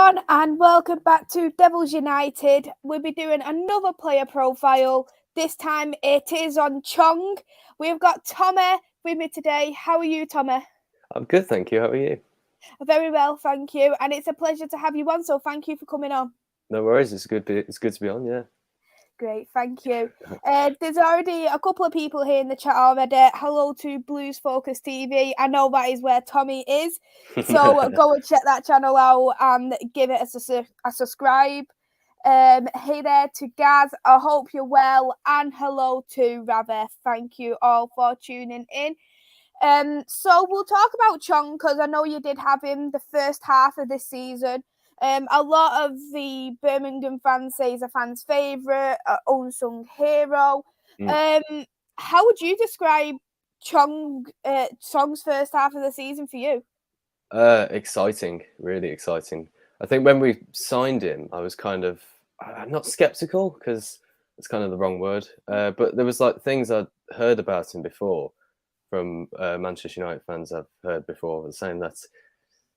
everyone, and welcome back to Devils United. We'll be doing another player profile. This time it is on Chong. We've got Tommy with me today. How are you, Tommy? I'm good, thank you. How are you? Very well, thank you. And it's a pleasure to have you on, so thank you for coming on. No worries. It's good to be on. Yeah. Great, thank you. There's already a couple of people here in the chat already. Hello to Blues Focus TV. I know that is where Tommy is. So go and check that channel out and give it a subscribe. Hey there to Gaz. I hope you're well. And hello to Ravi. Thank you all for tuning in. So we'll talk about Chong because I know you did have him the first half of this season. A lot of the Birmingham fans say he's a fan's favourite, unsung hero. How would you describe Chong's first half of the season for you? Exciting, really exciting. I think when we signed him, I was kind of not skeptical because it's kind of the wrong word, but there was like things I'd heard about him before from Manchester United fans I've heard before, saying that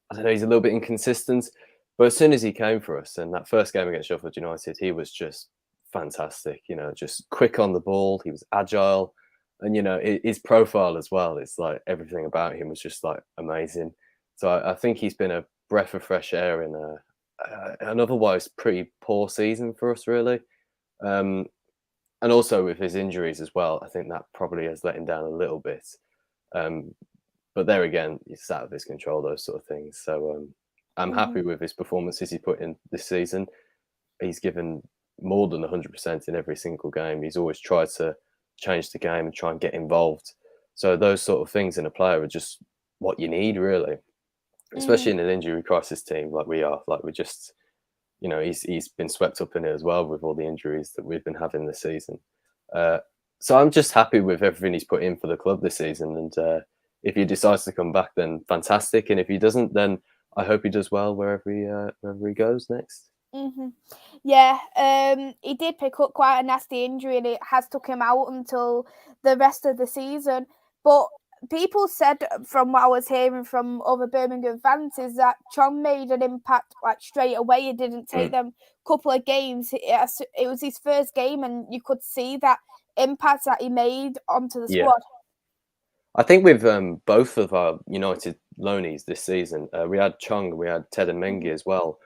I don't know, he's a little bit inconsistent. But as soon as he came for us, and that first game against Sheffield United, he was just fantastic. You know, just quick on the ball. He was agile, and you know his profile as well. It's like everything about him was just like amazing. So I think he's been a breath of fresh air in an otherwise pretty poor season for us, really. And also with his injuries as well, I think that probably has let him down a little bit. But there again, it's out of his control, those sort of things. So I'm happy with his performances he put in this season. He's given more than 100% in every single game. He's always tried to change the game and try and get involved. So those sort of things in a player are just what you need, really, especially in an injury crisis team like we are. Like we just, you know, he's been swept up in it as well with all the injuries that we've been having this season. So I'm just happy with everything he's put in for the club this season. And if he decides to come back, then fantastic. And if he doesn't, then I hope he does well wherever he goes next. Yeah, he did pick up quite a nasty injury and it has took him out until the rest of the season. But people said, from what I was hearing from other Birmingham fans, is that Chong made an impact like straight away. It didn't take them a couple of games. It was his first game and you could see that impact that he made onto the squad. I think with both of our United loanees this season, we had Chong, we had Ted and Mengi as well.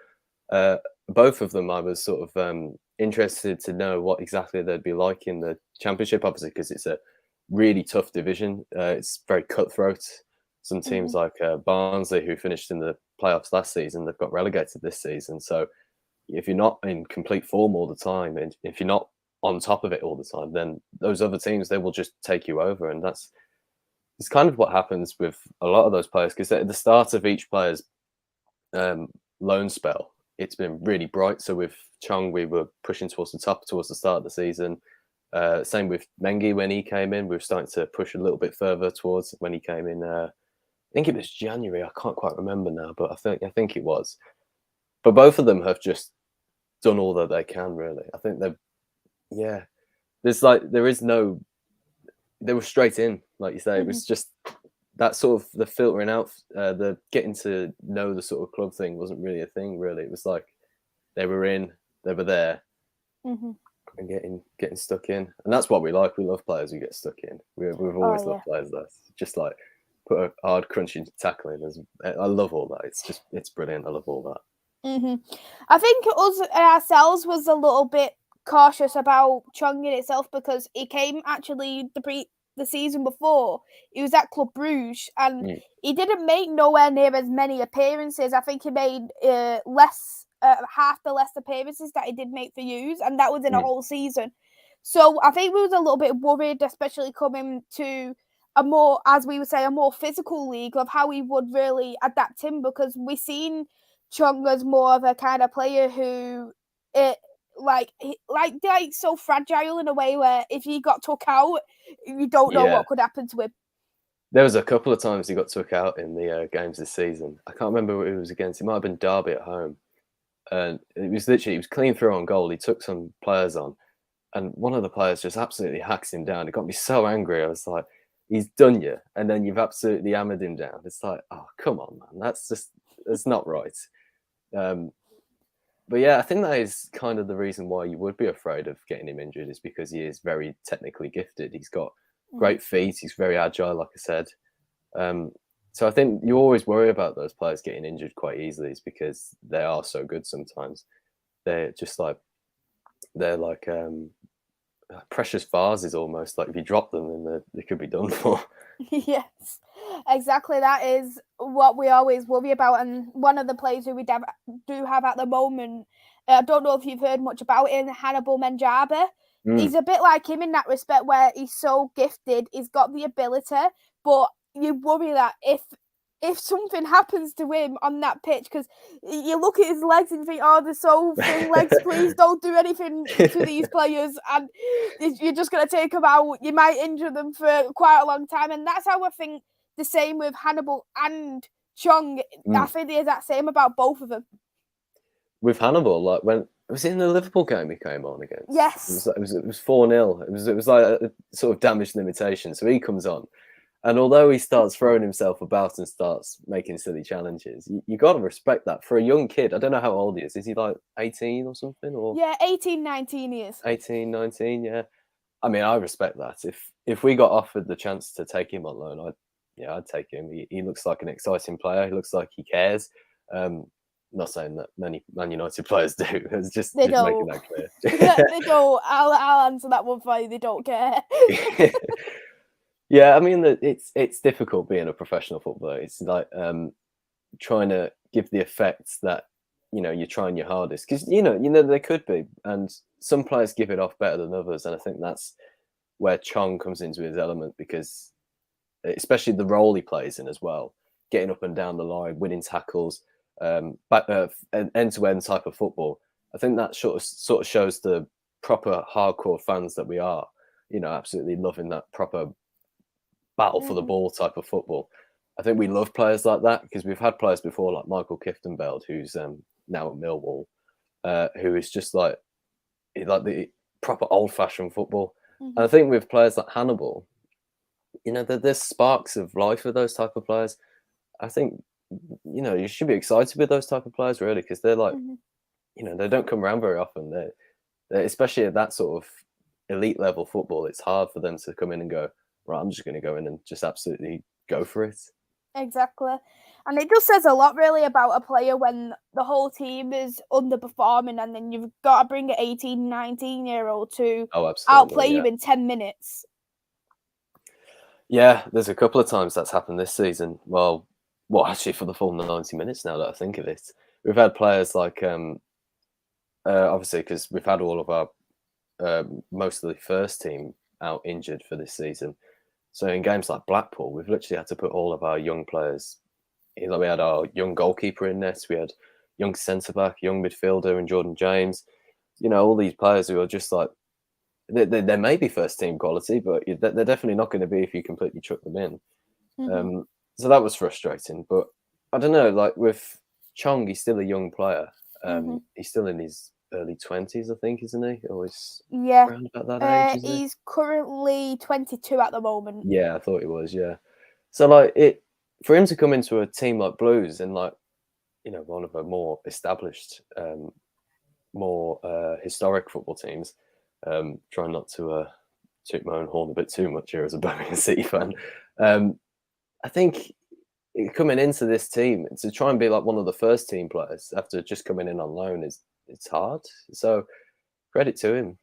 Both of them, I was sort of interested to know what exactly they'd be like in the Championship, obviously, because it's a really tough division. It's very cutthroat. Some teams like Barnsley, who finished in the playoffs last season, they've got relegated this season. So if you're not in complete form all the time, and if you're not on top of it all the time, then those other teams, they will just take you over. And it's kind of what happens with a lot of those players, because at the start of each player's loan spell, it's been really bright. So with Chong, we were pushing towards the top towards the start of the season. Same with Mengi when he came in. We were starting to push a little bit further towards when he came in. I think it was January. I can't quite remember now, but I think it was. But both of them have just done all that they can, really. I think they were straight in, like you say. It was just that sort of the filtering out, the getting to know the sort of club thing wasn't really a thing, really. It was like they were in, they were there, and getting stuck in. And that's what we like. We love players who get stuck in. We've always loved players that just like put a hard, crunchy tackle in. I love all that. It's brilliant. I love all that. I think us ourselves was a little bit cautious about Chong in itself because he came actually the season before. He was at Club Bruges and he didn't make nowhere near as many appearances. I think he made half the less appearances that he did make for Hughes, and that was in a whole season. So I think we was a little bit worried, especially coming to a more, as we would say, a more physical league, of how he would really adapt him, because we seen Chong as more of a kind of player who so fragile in a way where if he got took out, you don't know what could happen to him. There was a couple of times he got took out in the games this season. I can't remember who it was against. It might have been Derby at home. And it was clean through on goal. He took some players on, and one of the players just absolutely hacks him down. It got me so angry. I was like, he's done you, and then you've absolutely hammered him down. It's like, oh, come on, man. That's not right. But yeah, I think that is kind of the reason why you would be afraid of getting him injured, is because he is very technically gifted. He's got great feet. He's very agile, like I said. So I think you always worry about those players getting injured quite easily, is because they are so good sometimes. They're just like, they're like precious vases almost. Like if you drop them, then they could be done for. Yes, exactly. That is what we always worry about. And one of the players who we do have at the moment, I don't know if you've heard much about him, Hannibal Mejbri. He's a bit like him in that respect, where he's so gifted, he's got the ability, but you worry that if something happens to him on that pitch, because you look at his legs and think, oh, they're so thin legs, please don't do anything to these players, and you're just going to take them out. You might injure them for quite a long time, and that's how I think the same with Hannibal and Chong. I think the exact same about both of them. With Hannibal, like when was it in the Liverpool game he came on against? Yes, it was 4-0. It was like a sort of damage limitation. So he comes on, and although he starts throwing himself about and starts making silly challenges, you got to respect that for a young kid. I don't know how old he is. Is he like 18 or something? Or yeah, 18, 19 years. 18, 19, yeah. I mean, I respect that. If we got offered the chance to take him on loan, I'd take him. He looks like an exciting player. He looks like he cares. Not saying that many Man United players do. It's just making that clear. They don't. I'll answer that one for you. They don't care. Yeah, I mean, it's difficult being a professional footballer. It's like trying to give the effects that you're trying your hardest, because they could be, and some players give it off better than others, and I think that's where Chong comes into his element, because especially the role he plays in as well, getting up and down the line, winning tackles, an end-to-end type of football. I think that sort of shows the proper hardcore fans that we are, absolutely loving that proper battle for the ball type of football. I think we love players like that, because we've had players before like Michael Kieftenbeld, who's now at Millwall, who is just like the proper old-fashioned football. And I think with players like Hannibal, there's sparks of life with those type of players. I think you should be excited with those type of players, really, because they're like they don't come around very often. They're especially at that sort of elite level football, it's hard for them to come in and go, right, I'm just going to go in and just absolutely go for it. Exactly. And it just says a lot, really, about a player when the whole team is underperforming, and then you've got to bring an 18, 19-year-old to outplay you in 10 minutes. Yeah, there's a couple of times that's happened this season. Well, actually, for the full 90 minutes, now that I think of it. We've had players like, obviously, because we've had all of our mostly first team out injured for this season. So in games like Blackpool, we've literally had to put all of our young players. We had our young goalkeeper in nets. We had young centre-back, young midfielder and Jordan James. All these players who are just like, they may be first-team quality, but they're definitely not going to be if you completely chuck them in. So that was frustrating. But I don't know, like with Chong, he's still a young player. He's still in his early 20s, I think, isn't he? Or he's around about that age, he's currently 22 at the moment. Yeah, I thought he was, yeah. So, like, for him to come into a team like Blues and, like, one of the more established, more historic football teams, trying not to toot my own horn a bit too much here as a Birmingham City fan, I think coming into this team to try and be like one of the first team players after just coming in on loan it's hard. So credit to him.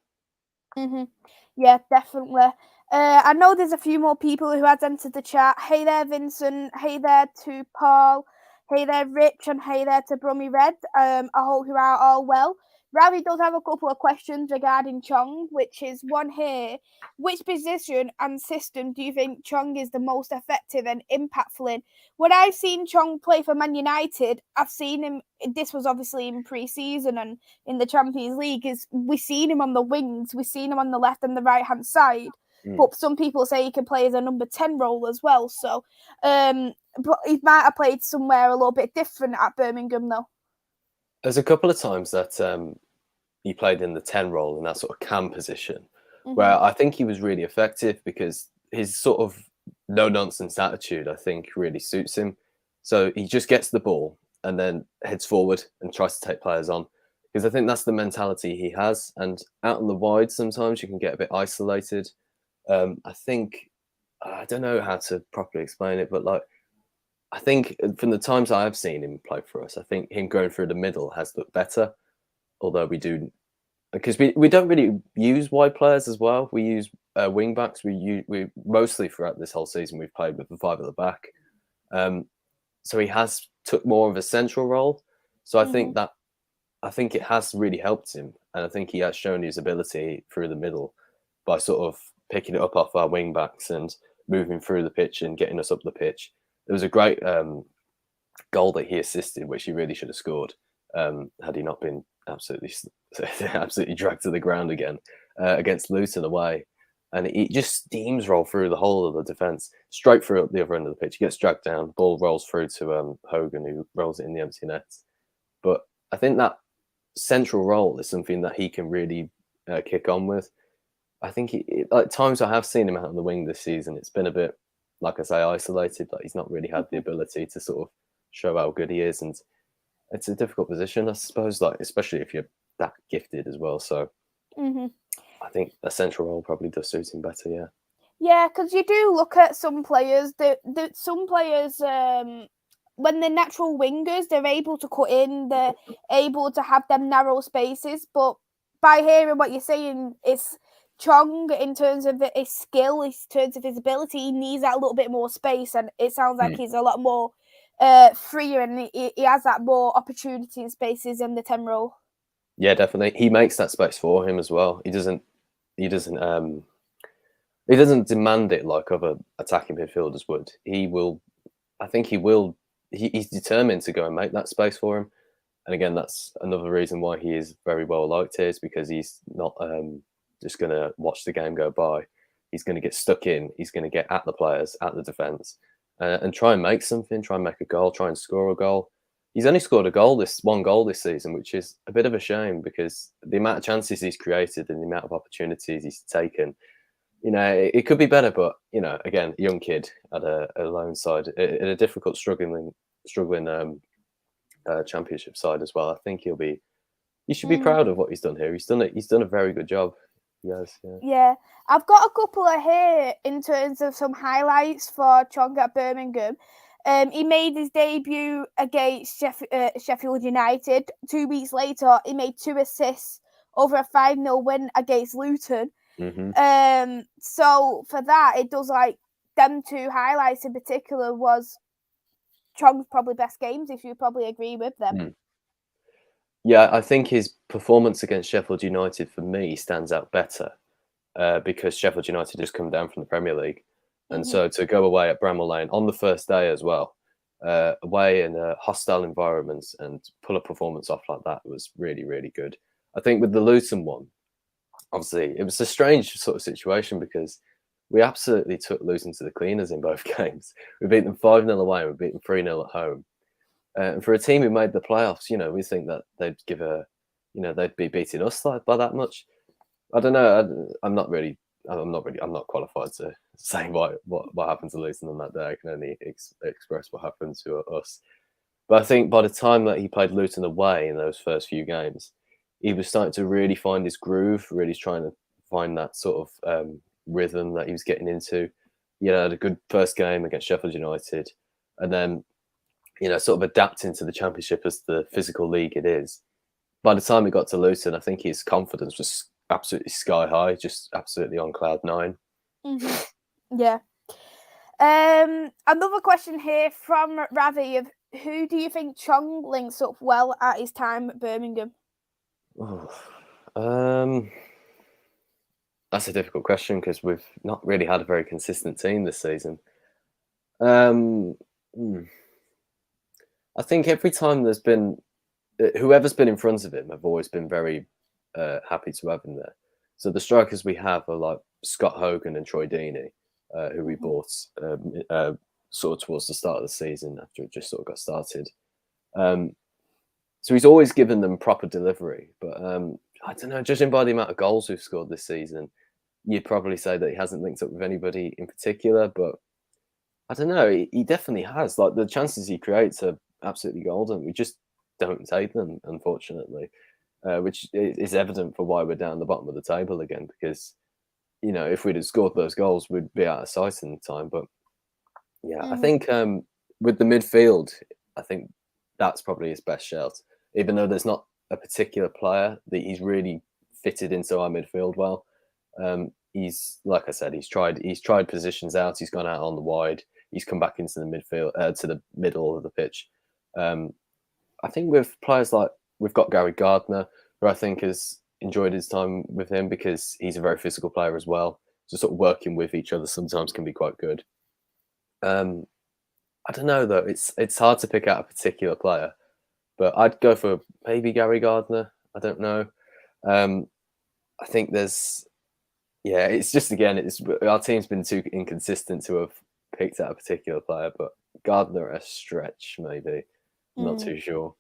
Yeah, definitely. I know there's a few more people who had entered the chat. Hey there, Vincent. Hey there to Paul. Hey there, Rich. And hey there to Brummy Red. I hope you are all well. Ravi does have a couple of questions regarding Chong, which is one here. Which position and system do you think Chong is the most effective and impactful in? When I've seen Chong play for Man United, I've seen him, this was obviously in pre-season and in the Champions League, is we've seen him on the wings, we've seen him on the left and the right-hand side. But some people say he can play as a number 10 role as well. So but he might have played somewhere a little bit different at Birmingham, though. There's a couple of times that he played in the 10 role in that sort of cam position, where I think he was really effective because his sort of no-nonsense attitude, I think, really suits him. So he just gets the ball and then heads forward and tries to take players on. because I think that's the mentality he has. And out on the wide, sometimes you can get a bit isolated. I think I don't know how to properly explain it, but like I think from the times I have seen him play for us, I think him going through the middle has looked better. Although we do, because we don't really use wide players as well. We use wing backs. We mostly throughout this whole season we've played with the 5 at the back. So he has took more of a central role. So I think it has really helped him, and I think he has shown his ability through the middle by sort of picking it up off our wing backs and moving through the pitch and getting us up the pitch. There was a great goal that he assisted, which he really should have scored had he not been absolutely dragged to the ground again against Luton away. And he just steamroll through the whole of the defence, straight through up the other end of the pitch. He gets dragged down, ball rolls through to Hogan, who rolls it in the empty nets. But I think that central role is something that he can really kick on with. I think like times I have seen him out on the wing this season, it's been a bit, like I say, isolated. Like he's not really had the ability to sort of show how good he is, and it's a difficult position, I suppose. Like especially if you're that gifted as well. So I think a central role probably does suit him better. Yeah. Yeah, because you do look at some players. Some players, when they're natural wingers, they're able to cut in. They're able to have them narrow spaces. But by hearing what you're saying, it's Chong in terms of his skill, in terms of his ability, he needs that little bit more space, and it sounds like he's a lot more freer, and he has that more opportunity and spaces in the 10 role. Yeah, definitely. He makes that space for him as well. He doesn't demand it like other attacking midfielders would. He's determined to go and make that space for him. And again, that's another reason why he is very well liked here, is because he's not just going to watch the game go by. He's going to get stuck in. He's going to get at the players, at the defence, and try and make something, try and make a goal, try and score a goal. He's only scored one goal this season, which is a bit of a shame because the amount of chances he's created and the amount of opportunities he's taken, it could be better. But, again, young kid at a lone side, in a difficult, struggling championship side as well. I think he should be proud of what he's done here. He's done a very good job. Yes, yeah. I've got a couple of here in terms of some highlights for Chong at Birmingham. He made his debut against Sheffield United. 2 weeks later, he made 2 assists over a 5-0 win against Luton. So for that, it does like them 2 highlights in particular was Chong's probably best games, if you probably agree with them. Yeah, I think his performance against Sheffield United for me stands out better because Sheffield United just come down from the Premier League. And so to go away at Bramall Lane on the first day as well, away in a hostile environment and pull a performance off like that was really, really good. I think with the Luton one, obviously, it was a strange sort of situation because we absolutely took Luton to the cleaners in both games. We beat them 5-0 away and we beat them 3-0 at home. And for a team who made the playoffs, we think that they'd they'd be beating us by that much. I don't know. I'm not qualified to say what happened to Luton on that day. I can only express what happened to us. But I think by the time that he played Luton away in those first few games, he was starting to really find his groove, really trying to find that sort of rhythm that he was getting into. Had a good first game against Sheffield United, and then sort of adapting to the Championship as the physical league it is. By the time he got to Luton, I think his confidence was absolutely sky high, just absolutely on cloud 9. Yeah. Another question here from Ravi of who do you think Chong links up well at his time at Birmingham? That's a difficult question because we've not really had a very consistent team this season. I think every time there's been whoever's been in front of him have always been very happy to have him there. So the strikers we have are like Scott Hogan and Troy Deeney, who we bought sort of towards the start of the season after it just sort of got started. So he's always given them proper delivery. But I don't know, judging by the amount of goals we've scored this season, you'd probably say that he hasn't linked up with anybody in particular. But I don't know, he definitely has. Like the chances he creates are absolutely golden. We just don't take them, unfortunately. which is evident for why we're down the bottom of the table again. Because if we'd have scored those goals, we'd be out of sight in the time. But yeah, I think with the midfield, I think that's probably his best shout. Even though there's not a particular player that he's really fitted into our midfield well. He's, like I said, he's tried positions out. He's gone out on the wide. He's come back into the midfield, to the middle of the pitch. I think with players like, we've got Gary Gardner, who I think has enjoyed his time with him because he's a very physical player as well. So sort of working with each other sometimes can be quite good. I don't know though. It's hard to pick out a particular player, but I'd go for maybe Gary Gardner. I don't know. I think it's just, again, our team's been too inconsistent to have picked out a particular player, but Gardner at a stretch, maybe. I'm not too sure.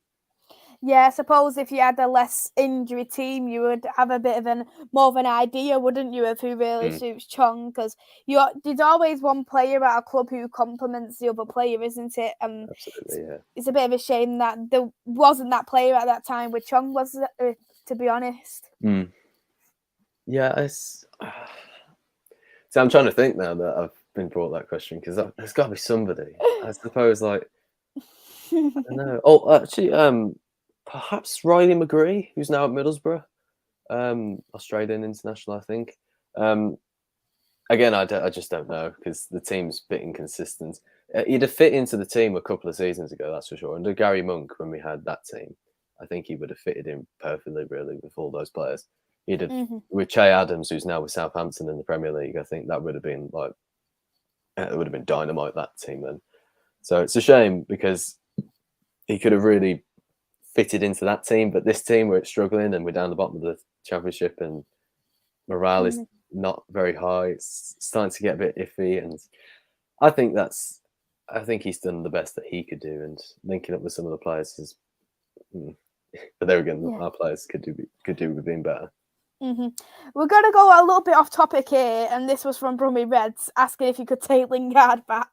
Yeah, I suppose if you had a less injury team, you would have a bit of more of an idea, wouldn't you, of who really suits Chong? Because there's always one player at a club who complements the other player, isn't it? Absolutely, yeah. It's a bit of a shame that there wasn't that player at that time with Chong, was it, to be honest. Yeah, so I'm trying to think now that I've been brought that question, because there's got to be somebody. I suppose, like, I don't know. Oh, actually, perhaps Riley McGree, who's now at Middlesbrough, Australian international, I think. Again, I just don't know, because the team's a bit inconsistent. He'd have fit into the team a couple of seasons ago, that's for sure. Under Gary Monk, when we had that team, I think he would have fitted in perfectly, really, with all those players. He'd have, with Che Adams, who's now with Southampton in the Premier League, I think that would have been it would have been dynamite, that team then. So it's a shame, because he could have really fitted into that team, but this team, where it's struggling and we're down the bottom of the championship and morale is not very high, it's starting to get a bit iffy, and I think he's done the best that he could do, and linking up with some of the players is but there again, our players could do with being better. We're going to go a little bit off topic here, and this was from Brummy Reds asking if you could take Lingard back.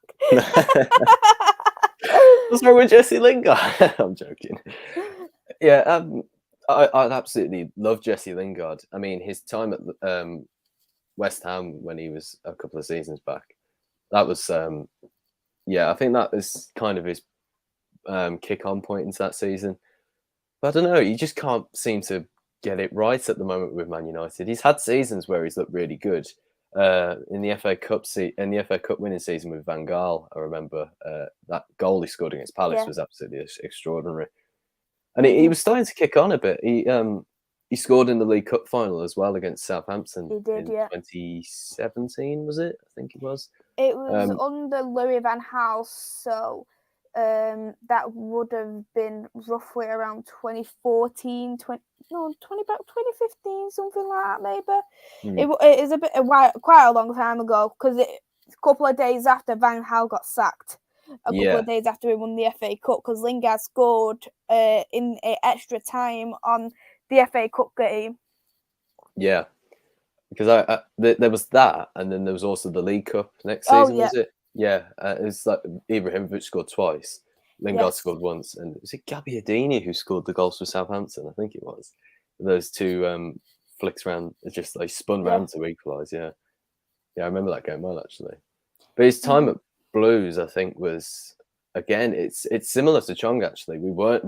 What's wrong with Jesse Lingard? I'm joking. Yeah, I'd absolutely love Jesse Lingard. I mean, his time at West Ham when he was a couple of seasons back, that was I think that was kind of his kick-on point into that season. But I don't know, he just can't seem to get it right at the moment with Man United. He's had seasons where he's looked really good. In the FA Cup winning season with Van Gaal, I remember that goal he scored against Palace was absolutely extraordinary. And he was starting to kick on a bit. He scored in the League Cup final as well against Southampton. He did, in 2017, was it? I think it was. It was under Louis van Gaal, so that would have been roughly around 2014, 2015, something like that, maybe. It is quite a long time ago, because a couple of days after Van Gaal got sacked, a couple of days after he won the FA Cup, because Lingard scored in extra time on the FA Cup game. Yeah, because there was that, and then there was also the League Cup next season, was it? Yeah, it was like Ibrahimovic scored twice, Lingard scored once, and was it Gabbiadini who scored the goals for Southampton? I think it was. Those two flicks around, just like spun round to equalise. Yeah, I remember that game well, actually. But his time at Blues, I think, was, again, it's similar to Chong, actually. We were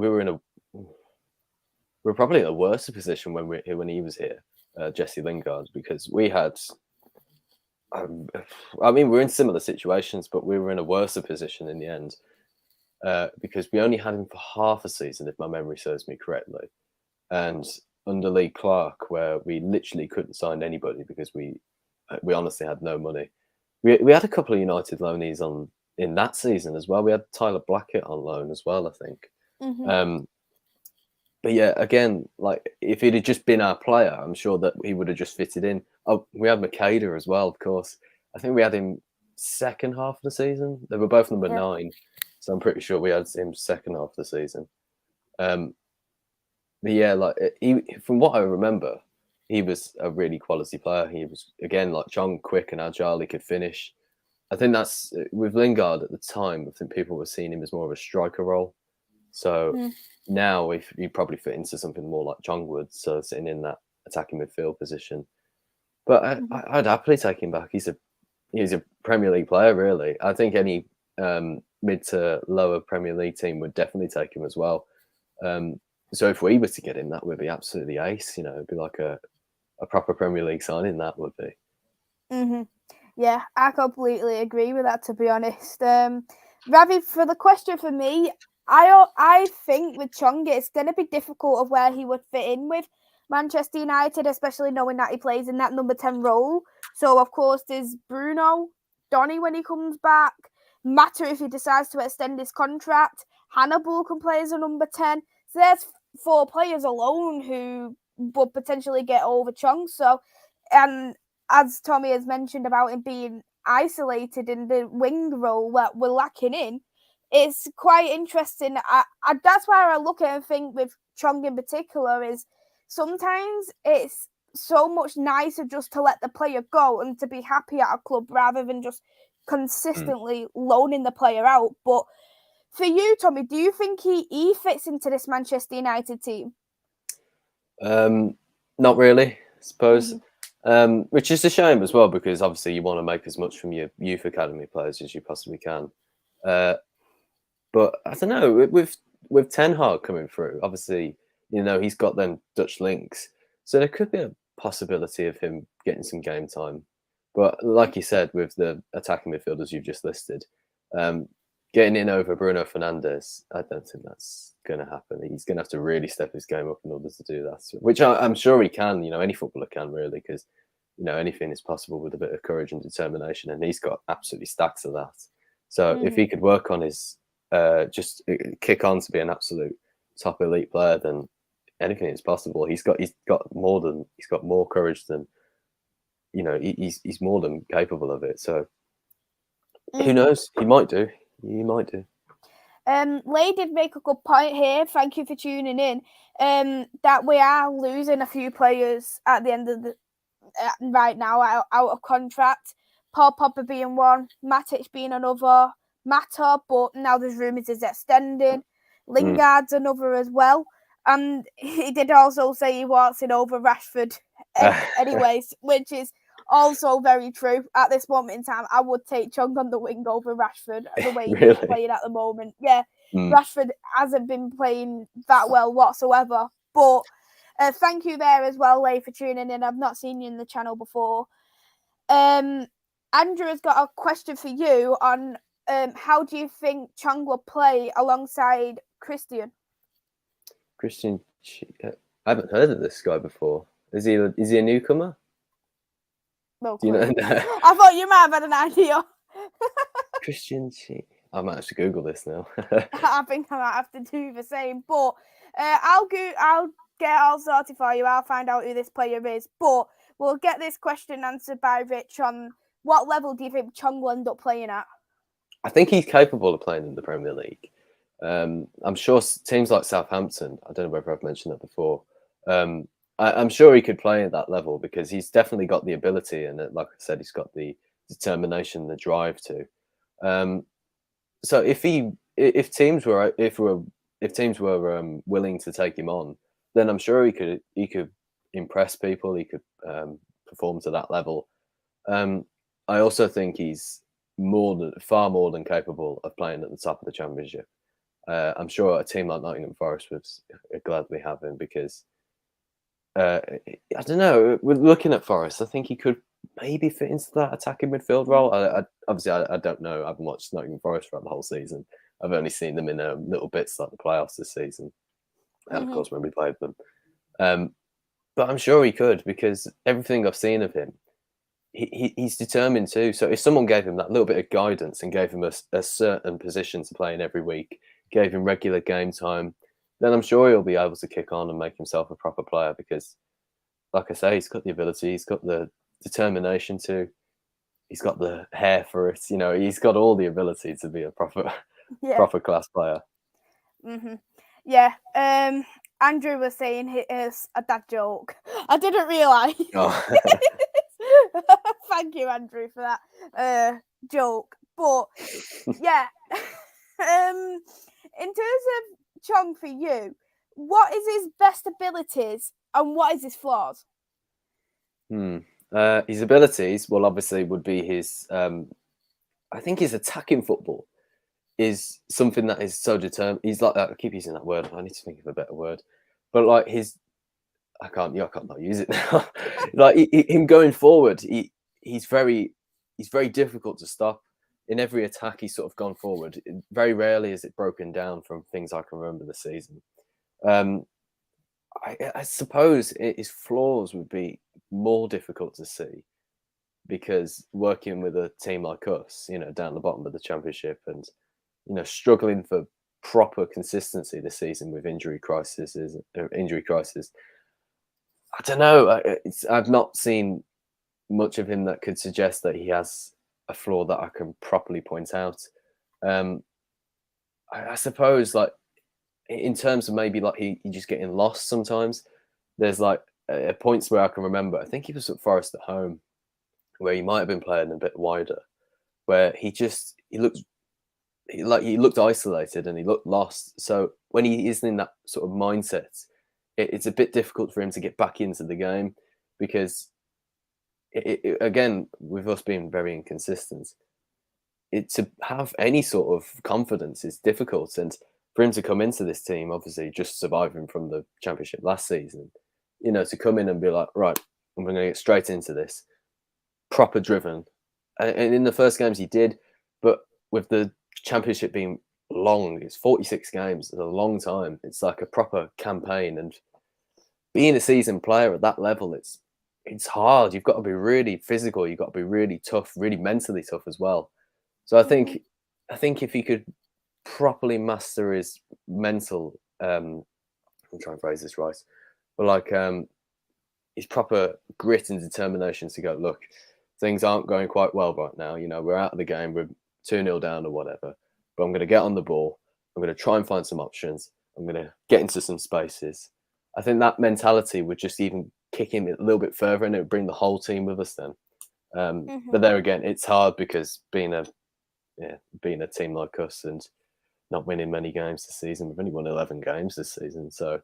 probably in a worse position when he was here, Jesse Lingard, because we had. I mean, we're in similar situations, but we were in a worse position in the end because we only had him for half a season, if my memory serves me correctly. And under Lee Clark, where we literally couldn't sign anybody because we honestly had no money. We had a couple of United loanees in that season as well. We had Tyler Blackett on loan as well, I think. But yeah, again, like if he'd have just been our player, I'm sure that he would have just fitted in. Oh, we had Makeda as well, of course. I think we had him second half of the season. They were both number 9, so I'm pretty sure we had him second half of the season. But yeah, like from what I remember, he was a really quality player. He was, again, like Chong, quick and agile. He could finish. I think that's with Lingard at the time. I think people were seeing him as more of a striker role. So now if you probably fit into something more like Chong would, so sitting in that attacking midfield position. But I'd happily take him back. He's a Premier League player, really. I think any mid to lower Premier League team would definitely take him as well. So if we were to get him, that would be absolutely ace. It'd be like a proper Premier League signing. That would be. Yeah, I completely agree with that, to be honest. Ravi, for the question for me, I think with Chong, it's going to be difficult of where he would fit in with Manchester United, especially knowing that he plays in that number 10 role. So, of course, there's Bruno, Donny when he comes back, Mata if he decides to extend his contract, Hannibal can play as a number 10. So there's 4 players alone who would potentially get over Chong. So, and as Tommy has mentioned about him being isolated in the wing role that we're lacking in, it's quite interesting. That's why I look at and think with Chong in particular is sometimes it's so much nicer just to let the player go and to be happy at a club rather than just consistently loaning the player out. But for you, Tommy, do you think he fits into this Manchester United team? Not really, I suppose. Which is a shame as well, because obviously you want to make as much from your youth academy players as you possibly can. But I don't know, with Ten Hag coming through, obviously, he's got them Dutch links. So there could be a possibility of him getting some game time. But like you said, with the attacking midfielders you've just listed, getting in over Bruno Fernandes, I don't think that's going to happen. He's going to have to really step his game up in order to do that, which I'm sure he can. Any footballer can, really, because anything is possible with a bit of courage and determination, and he's got absolutely stacks of that. So if he could work on his just kick on to be an absolute top elite player, then anything is possible. He's got more courage than he's more than capable of it. So who knows? He might do. Lay did make a good point here. Thank you for tuning in. That we are losing a few players at the end of the right now out of contract. Paul Pogba being one, Matic being another, Mata, but now there's rumours he's extending. Lingard's another as well. And he did also say he wants it over Rashford anyways, which is also very true. At this moment in time, I would take Chong on the wing over Rashford, the way he's playing at the moment. Yeah, Rashford hasn't been playing that well whatsoever. But thank you there as well, Lay, for tuning in. I've not seen you in the channel before. Andrew has got a question for you on how do you think Chong will play alongside Christian? I haven't heard of this guy before. Is he a newcomer? No, do you know? I thought you might have had an idea. Christian, I might have to Google this now. I think I might have to do the same. But I'll get all sorted for you. I'll find out who this player is. But we'll get this question answered by Rich on what level do you think Chong will end up playing at? I think he's capable of playing in the Premier League. I'm sure teams like Southampton, I don't know whether I've mentioned that before, I'm sure he could play at that level because he's definitely got the ability, and like I said, he's got the determination, the drive to. So if teams were willing to take him on, then I'm sure he could impress people. He could perform to that level. I also think he's far more than capable of playing at the top of the Championship. I'm sure a team like Nottingham Forest would gladly have him because I don't know. With looking at Forest, I think he could maybe fit into that attacking midfield role. I don't know. I haven't watched Nottingham Forest throughout the whole season. I've only seen them in little bits like the playoffs this season, and of course when we played them. But I'm sure he could because everything I've seen of him, he's determined too. So if someone gave him that little bit of guidance and gave him a certain position to play in every week, gave him regular game time, then I'm sure he'll be able to kick on and make himself a proper player because, like I say, he's got the ability, he's got the determination to, he's got the hair for it. He's got all the ability to be a proper class player. Yeah. Andrew was saying it is a dad joke. I didn't realise. Oh. Thank you, Andrew, for that joke. But yeah, in terms of Chong, for you, what is his best abilities and what is his flaws? His abilities, well, obviously, would be his. I think his attacking football is something that is so determined. He's like that. I keep using that word. I need to think of a better word. But like I can't not use it now. Like him going forward, he's very difficult to stop. In every attack, he's sort of gone forward. Very rarely is it broken down from things I can remember the season. I suppose his flaws would be more difficult to see because working with a team like us, down the bottom of the championship and, struggling for proper consistency this season with injury crisis. I don't know. I've not seen much of him that could suggest that he has a flaw that I can properly point out. I suppose, like, in terms of maybe like he just getting lost sometimes, there's like points where I can remember, I think he was at Forest at home, where he might have been playing a bit wider, where he looked isolated and he looked lost. So when he isn't in that sort of mindset, it's a bit difficult for him to get back into the game because, again, with us being very inconsistent, to have any sort of confidence is difficult. And for him to come into this team, obviously just surviving from the championship last season, to come in and be like, right, I'm going to get straight into this, proper driven. And in the first games he did, but with the championship being long, it's 46 games, it's a long time. It's like a proper campaign, and being a seasoned player at that level, it's hard. You've got to be really physical. You've got to be really tough, really mentally tough as well. So I think if he could properly master his mental, I'm trying to phrase this right, but like his proper grit and determination to go, look, things aren't going quite well right now. We're out of the game. We're 2-0 down or whatever. But I'm going to get on the ball. I'm going to try and find some options. I'm going to get into some spaces. I think that mentality would just even kick him a little bit further, and it would bring the whole team with us then. But there again, it's hard because being a team like us and not winning many games this season, we've only won 11 games this season. So,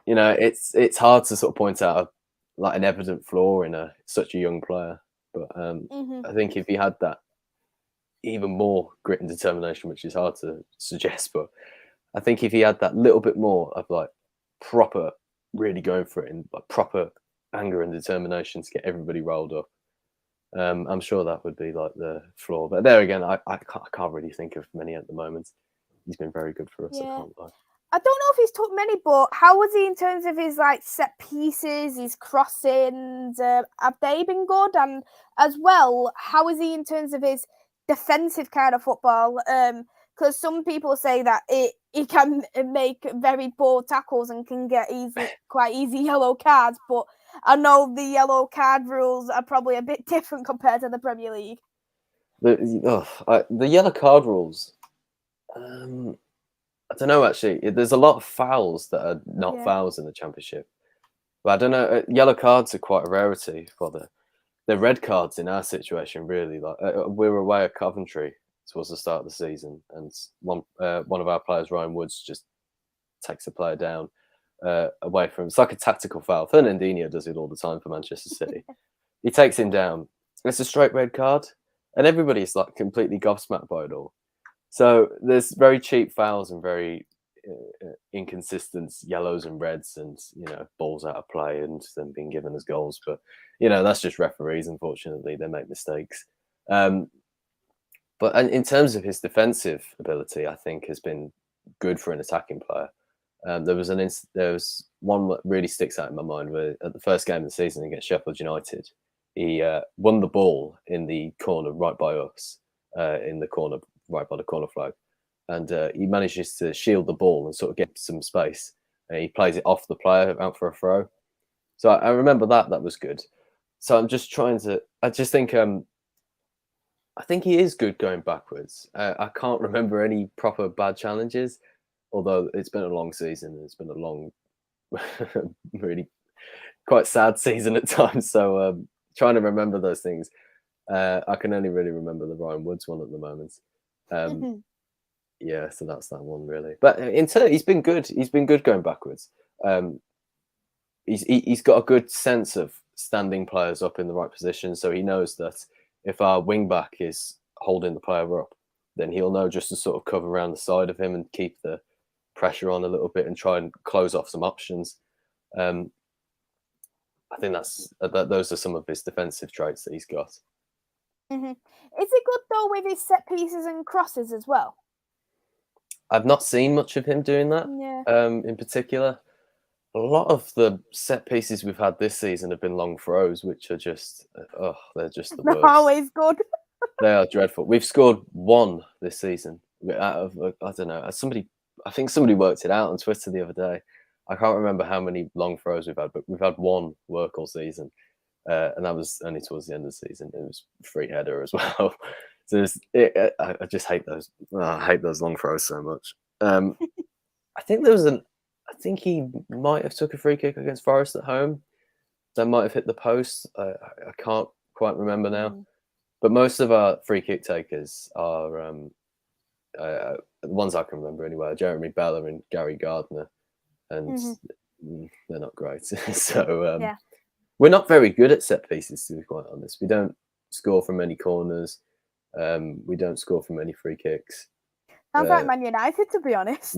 it's hard to sort of point out like an evident flaw in such a young player. But I think if he had that even more grit and determination, which is hard to suggest, but I think if he had that little bit more of like proper really going for it and like proper anger and determination to get everybody rolled up, I'm sure that would be like the flaw. But there again, I can't really think of many at the moment. He's been very good for us. Yeah. I can't lie. I don't know if he's took many, but how was he in terms of his like set pieces, his crossings? Have they been good? And as well, how is he in terms of his defensive kind of football? Because some people say that he can make very poor tackles and can get quite easy yellow cards, but I know the yellow card rules are probably a bit different compared to the Premier League. The yellow card rules. I don't know, actually. There's a lot of fouls that are not fouls in the Championship. But I don't know. Yellow cards are quite a rarity for the red cards in our situation, really. Like we were away at Coventry towards the start of the season, and one of our players, Ryan Woods, just takes a player down away from him. It's like a tactical foul. Fernandinho does it all the time for Manchester City. He takes him down. It's a straight red card, and everybody's like completely gobsmacked by it all. So there's very cheap fouls and very inconsistent yellows and reds, and balls out of play and them being given as goals. But that's just referees. Unfortunately, they make mistakes. But in terms of his defensive ability, I think has been good for an attacking player. There was one that really sticks out in my mind where at the first game of the season against Sheffield United, he won the ball in the corner right by us, in the corner right by the corner flag, and he manages to shield the ball and sort of get some space. He plays it off the player out for a throw. So I remember that was good. So I'm just I think he is good going backwards. I can't remember any proper bad challenges, although it's been a long season. It's been a long, really quite sad season at times. So trying to remember those things. I can only really remember the Ryan Woods one at the moment. Yeah, so that's that one really. But in turn, he's been good. He's been good going backwards. He's got a good sense of standing players up in the right position, so he knows that if our wing back is holding the player up, then he'll know just to sort of cover around the side of him and keep the pressure on a little bit and try and close off some options. I think those are some of his defensive traits that he's got. Mm-hmm. Is he good though with his set pieces and crosses as well? I've not seen much of him doing that. Yeah. In particular, a lot of the set pieces we've had this season have been long throws, which are just they're just the worst. Always good. They are dreadful. We've scored one this season out of I don't know. I think somebody worked it out on Twitter the other day. I can't remember how many long throws we've had, but we've had one work all season, and that was only towards the end of the season. It was a free header as well. So I just hate those. I hate those long throws so much. I think I think he might have took a free kick against Forest at home. That might have hit the post. I can't quite remember now. But most of our free kick takers are the ones I can remember anyway. Jeremy Bella and Gary Gardner, and they're not great. So we're not very good at set pieces, to be quite honest. We don't score from many corners. We don't score from many free kicks. Sounds like Man United, to be honest.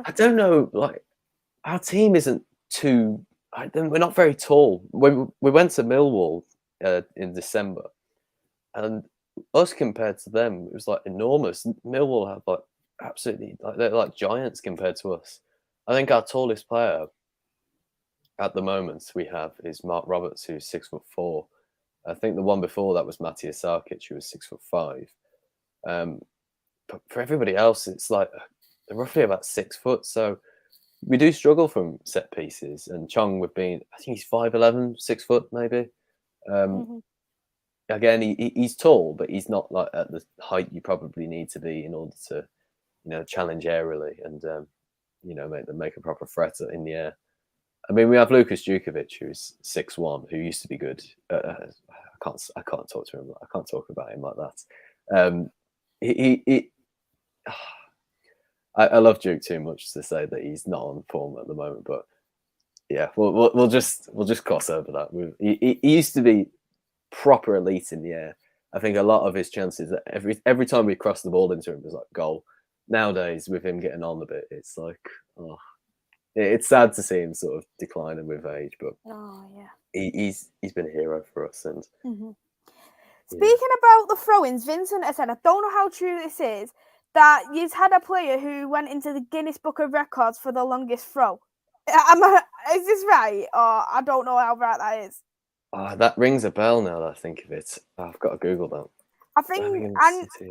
I don't know. Like our team isn't too. We're not very tall. When we went to Millwall in December, and us compared to them, it was like enormous. Millwall have like absolutely they're like giants compared to us. I think our tallest player at the moment we have is Mark Roberts, who's 6'4". I think the one before that was Matthias Sarkic, who was 6'5". But for everybody else, it's like they're roughly about 6 foot. So we do struggle from set pieces. And Chong would be, I think he's 5'11", 6 foot maybe. Again, he's tall, but he's not like at the height you probably need to be in order to, challenge aerially and make a proper threat in the air. I mean, we have Lucas Djukovic, who's 6'1", who used to be good. I can't talk to him. I can't talk about him like that. I love Duke too much to say that he's not on form at the moment, but yeah, we'll just cross over that. He used to be proper elite in the air. I think a lot of his chances, every time we crossed the ball into him, was like goal. Nowadays, with him getting on a bit, it's like it's sad to see him sort of declining with age, but he's been a hero for us. And speaking about the throw-ins, Vincent has said, I don't know how true this is, that you've had a player who went into the Guinness Book of Records for the longest throw. Is this right? Or I don't know how right that is. That rings a bell now that I think of it. I've got to Google that. I think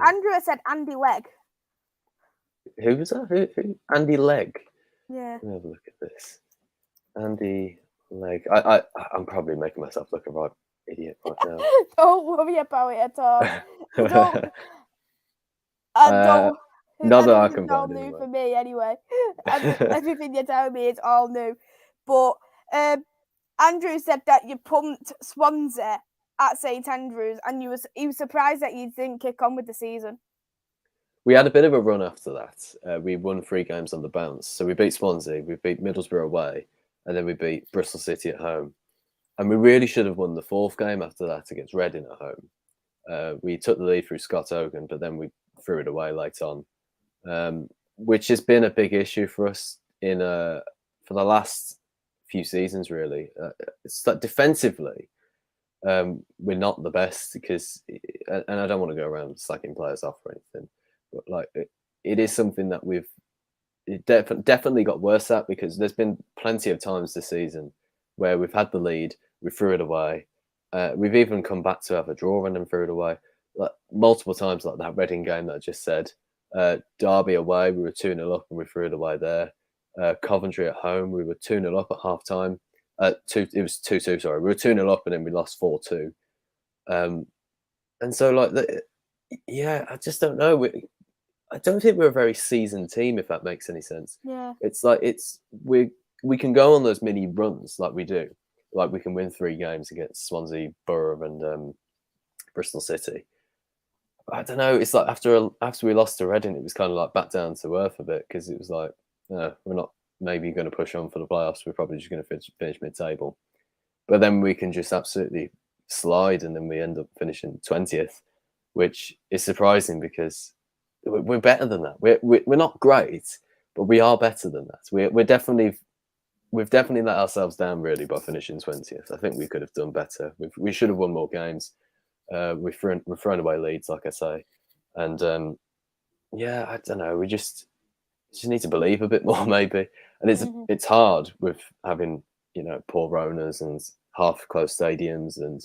Andrew said Andy Legg. Who was that? Who? Andy Legg? Yeah. Let me have a look at this. Andy Legg. I'm probably making myself look a right idiot right now. Don't worry about it at all. Not that I can find all find new anyway. for me anyway. Everything you're telling me is all new. But Andrew said that you pumped Swansea at St Andrews, and he was surprised that you didn't kick on with the season. We had a bit of a run after that. We won 3 games on the bounce. So we beat Swansea, we beat Middlesbrough away, and then we beat Bristol City at home. And we really should have won the 4th game after that against Reading at home. We took the lead through Scott Hogan, but then we threw it away late on, which has been a big issue for us for the last few seasons, really. It's that defensively, we're not the best because, and I don't want to go around slacking players off or anything, but like it is something that we've definitely got worse at, because there's been plenty of times this season where we've had the lead, we threw it away. We've even come back to have a draw and then threw it away. Like multiple times, like that Reading game that I just said. Derby away, we were 2-0 up and we threw it away there. Coventry at home, we were 2-0 up at half time. It was 2-2, sorry. We were 2-0 up and then we lost 4-2. And so, like, I just don't know. I don't think we're a very seasoned team, if that makes any sense. Yeah. It's like we can go on those mini runs like we do. Like we can win 3 games against Swansea, Borough and Bristol City. I don't know. It's like after we lost to Reading, it was kind of like back down to earth a bit, because it was like, no, we're not maybe going to push on for the playoffs. We're probably just going to finish mid-table, but then we can just absolutely slide, and then we end up finishing 20th, which is surprising because we're better than that. We're not great, but we are better than that. We've definitely let ourselves down really by finishing 20th. I think we could have done better. We should have won more games. We've thrown away leads, like I say, and yeah, I don't know. We just need to believe a bit more, maybe. And it's hard with having poor owners and half closed stadiums, and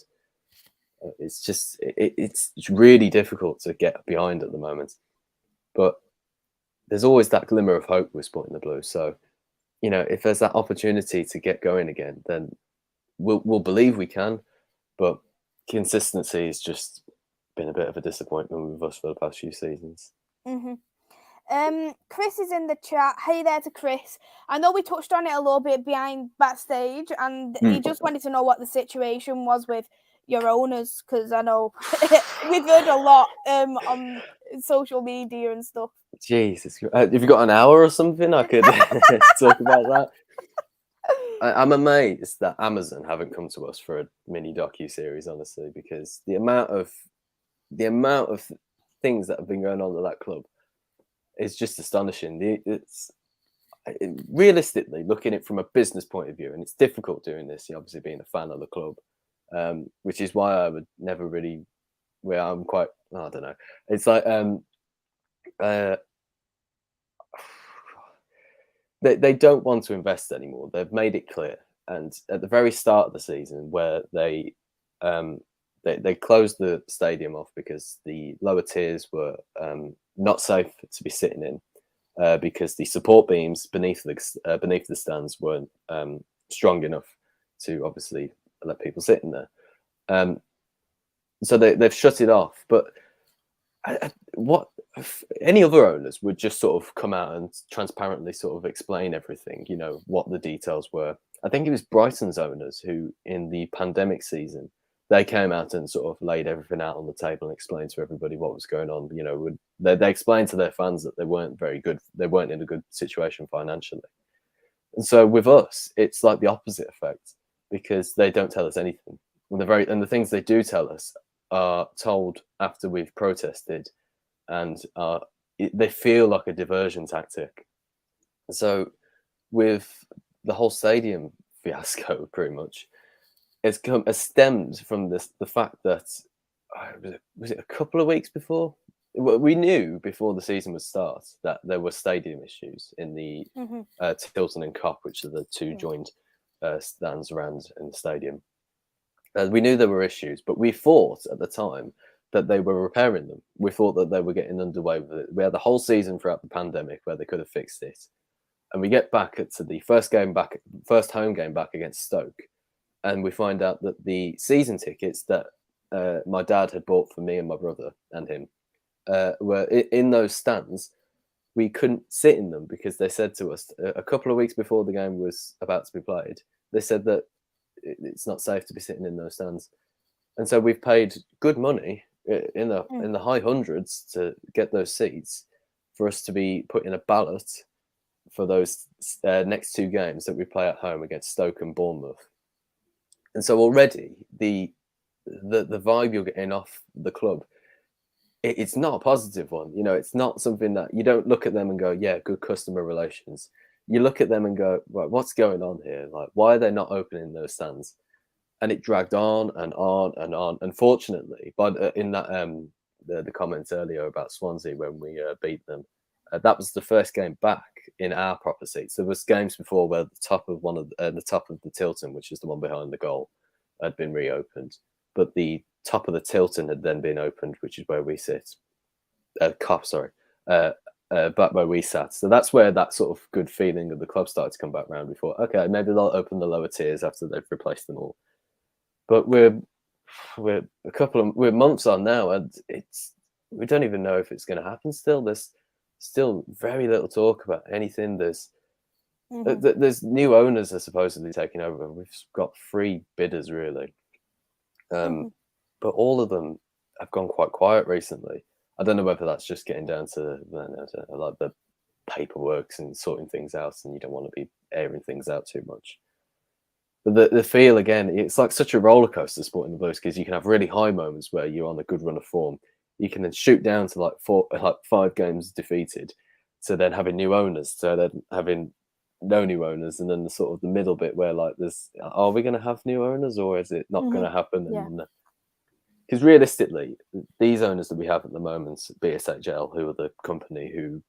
it's just it's really difficult to get behind at the moment. But there's always that glimmer of hope with Sporting the Blues. So if there's that opportunity to get going again, then we'll believe we can. But consistency has just been a bit of a disappointment with us for the past few seasons. Chris is in the chat. Hey there to Chris. I know we touched on it a little bit behind backstage, and he just wanted to know what the situation was with your owners, because I know we've heard a lot on social media and stuff. Jesus, have you got an hour or something I could talk about that? I'm amazed that Amazon haven't come to us for a mini docu-series, honestly, because the amount of things that have been going on at that club is just astonishing. It's realistically looking at it from a business point of view, and it's difficult doing this, obviously being a fan of the club, which is why I would never really, I'm quite, I don't know. It's like they don't want to invest anymore. They've made it clear. And at the very start of the season, where they closed the stadium off because the lower tiers were not safe to be sitting in, because the support beams beneath the stands weren't strong enough to obviously let people sit in there. So they've shut it off. But what any other owners would just sort of come out and transparently sort of explain everything, what the details were. I think it was Brighton's owners who, in the pandemic season, they came out and sort of laid everything out on the table and explained to everybody what was going on. They explained to their fans that they weren't very good. They weren't in a good situation financially. And so with us, it's like the opposite effect, because they don't tell us anything. And the things they do tell us are told after we've protested, and they feel like a diversion tactic. So with the whole stadium fiasco, pretty much, it's stemmed from the fact that was it a couple of weeks before? We knew before the season would start that there were stadium issues in the Tilton and Cop, which are the two joined stands around in the stadium. We knew there were issues, but we thought at the time that they were repairing them. We thought that they were getting underway with it. We had the whole season throughout the pandemic where they could have fixed it. And we get back to the first home game back against Stoke, and we find out that the season tickets that my dad had bought for me and my brother and him were in those stands. We couldn't sit in them because they said to us a couple of weeks before the game was about to be played, they said that it's not safe to be sitting in those stands. And so we've paid good money in the high hundreds to get those seats, for us to be put in a ballot for those next two games that we play at home against Stoke and Bournemouth. And so already the vibe you're getting off the club, it's not a positive one. It's not something that you don't look at them and go, yeah, good customer relations. You look at them and go, right, what's going on here? Like, why are they not opening those stands? And it dragged on and on and on. Unfortunately, but in that the comments earlier about Swansea when we beat them, that was the first game back in our proper seats. There was games before where the top of the Tilton, which is the one behind the goal, had been reopened, but the top of the Tilton had then been opened, which is where we sit. Back where we sat. So that's where that sort of good feeling of the club started to come back around. Before, okay, maybe they'll open the lower tiers after they've replaced them all. But we're months on now, and we don't even know if it's going to happen. Still, there's still very little talk about anything. There's new owners are supposedly taking over. We've got 3 bidders really, but all of them have gone quite quiet recently. I don't know whether that's just getting down to like the paperwork and sorting things out, and you don't want to be airing things out too much. But the feel again, it's like such a roller coaster sport in the Blues, because you can have really high moments where you're on a good run of form. You can then shoot down to like 5 games defeated, to then having new owners, to then having no new owners, and then the sort of the middle bit where like are we going to have new owners, or is it not going to happen? Yeah. Because realistically, these owners that we have at the moment, BSHL, who are the company who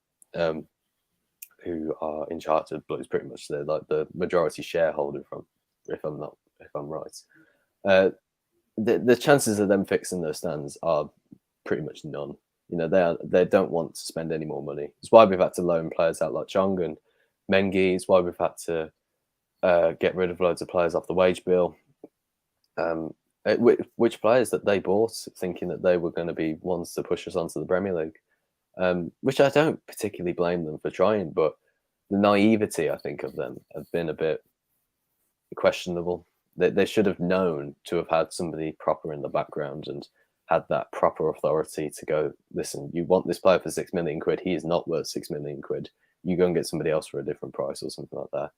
are in charge of Blues, pretty much they're like the majority shareholder, if I'm right. The chances of them fixing those stands are pretty much none. You know, they don't want to spend any more money. It's why we've had to loan players out like Chong and Mengi. It's why we've had to get rid of loads of players off the wage bill. Which players that they bought thinking that they were going to be ones to push us onto the Premier League, which I don't particularly blame them for trying, but the naivety, I think, of them have been a bit questionable. They should have known to have had somebody proper in the background and had that proper authority to go, listen, you want this player for £6 million, he is not worth £6 million. You go and get somebody else for a different price or something like that.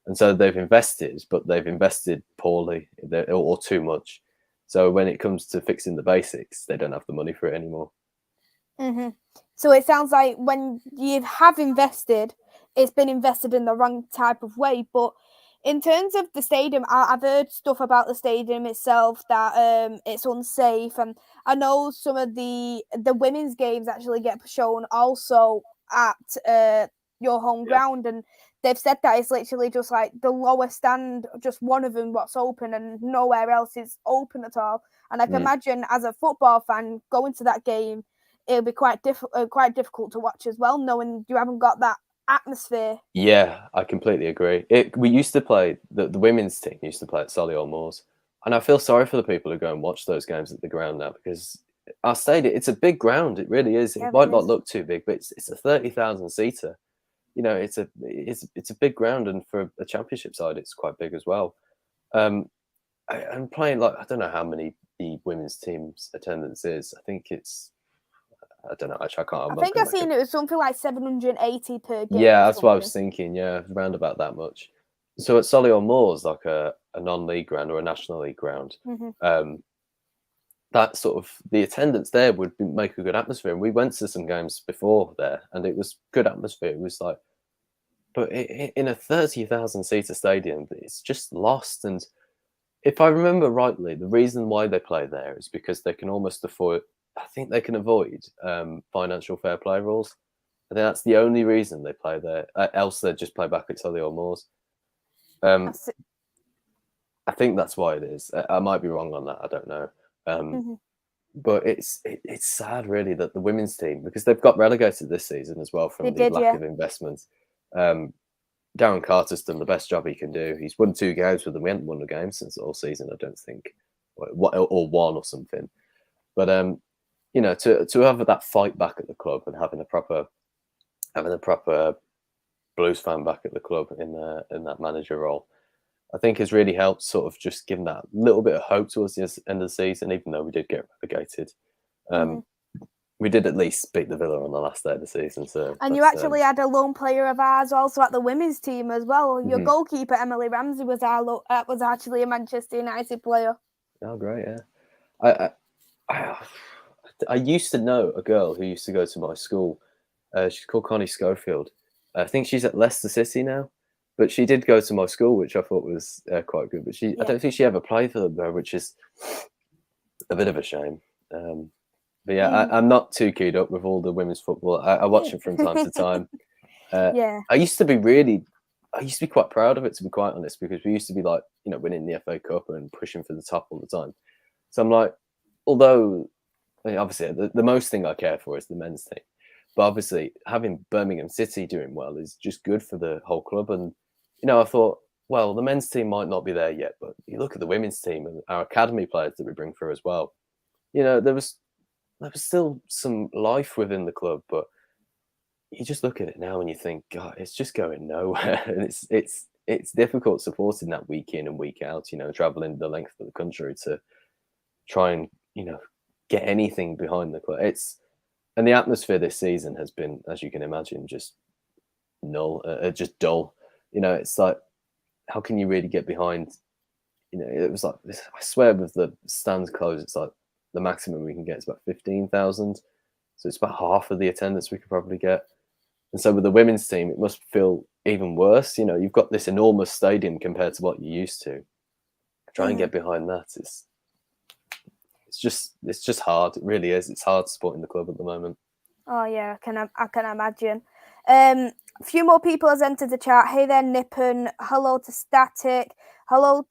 And so they've invested, but they've invested poorly or too much. So when it comes to fixing the basics, they don't have the money for it anymore. Mm-hmm. So it sounds like when you have invested, it's been invested in the wrong type of way. But in terms of the stadium, I've heard stuff about the stadium itself, that it's unsafe. And I know some of the women's games actually get shown also at your home ground. And they've said that it's literally just like the lower stand, just one of them what's open, and nowhere else is open at all. And I can imagine, as a football fan, going to that game, it'll be quite difficult to watch as well, knowing you haven't got that atmosphere. Yeah, I completely agree. We used to play, the women's team used to play at Solihull Moors, and I feel sorry for the people who go and watch those games at the ground now, because our stadium, it's a big ground, it really is. It might not look too big, but it's a 30,000 seater. You know, it's a big ground, and for a championship side, it's quite big as well. I'm playing, like, I don't know how many the women's team's attendance is. I think it's, I don't know. Actually, I can't remember. I think I've seen it was something like 780 per game. Yeah, that's what I was thinking. Yeah, around about that much. So at Solihull Moors, like a non-league ground or a national league ground, that sort of the attendance there would make a good atmosphere. And we went to some games before there, and it was good atmosphere. It was like, but in a 30,000 seater stadium, it's just lost. And if I remember rightly, the reason why they play there is because they can almost afford. I think they can avoid financial fair play rules. I think that's the only reason they play there. Else they just play back at Solihull Moors. I think that's why it is. I might be wrong on that. I don't know. But it's sad, really, that the women's team, because they've got relegated this season as well from the lack of investment. Darren Carter's done the best job he can do. He's won 2 games with them. We haven't won a game since all season, I don't think, or one or something. But you know, to have that fight back at the club and having a proper Blues fan back at the club in that manager role, I think has really helped sort of just giving that little bit of hope towards the end of the season, even though we did get relegated. We did at least beat the Villa on the last day of the season. So, and you actually had a lone player of ours also at the women's team as well. Your goalkeeper, Emily Ramsey, was actually a Manchester United player. Oh, great! Yeah, I used to know a girl who used to go to my school. She's called Connie Schofield. I think she's at Leicester City now, but she did go to my school, which I thought was quite good. But I don't think she ever played for them, though, which is a bit of a shame. But yeah, I'm not too keyed up with all the women's football. I watch it from time to time. I used to be quite proud of it, to be quite honest, because we used to be like, you know, winning the FA Cup and pushing for the top all the time. So I'm like, although obviously the most thing I care for is the men's team, but obviously having Birmingham City doing well is just good for the whole club. And you know, I thought, well, the men's team might not be there yet, but you look at the women's team and our academy players that we bring through as well. You know, there was still some life within the club, but you just look at it now and you think, God, it's just going nowhere. And it's difficult supporting that week in and week out, you know, traveling the length of the country to try and, you know, get anything behind the club. And the atmosphere this season has been, as you can imagine, just null, just dull. It's like, how can you really get behind? It was like this. I swear, with the stands closed, it's like the maximum we can get is about 15,000. So it's about half of the attendance we could probably get. And so with the women's team, it must feel even worse. You've got this enormous stadium compared to what you're used to. Try and get behind that. It's just hard. It really is. It's hard supporting the club at the moment. Oh yeah, I can imagine. A few more people has entered the chat. Hey there, Nippon. Hello to Static. Hello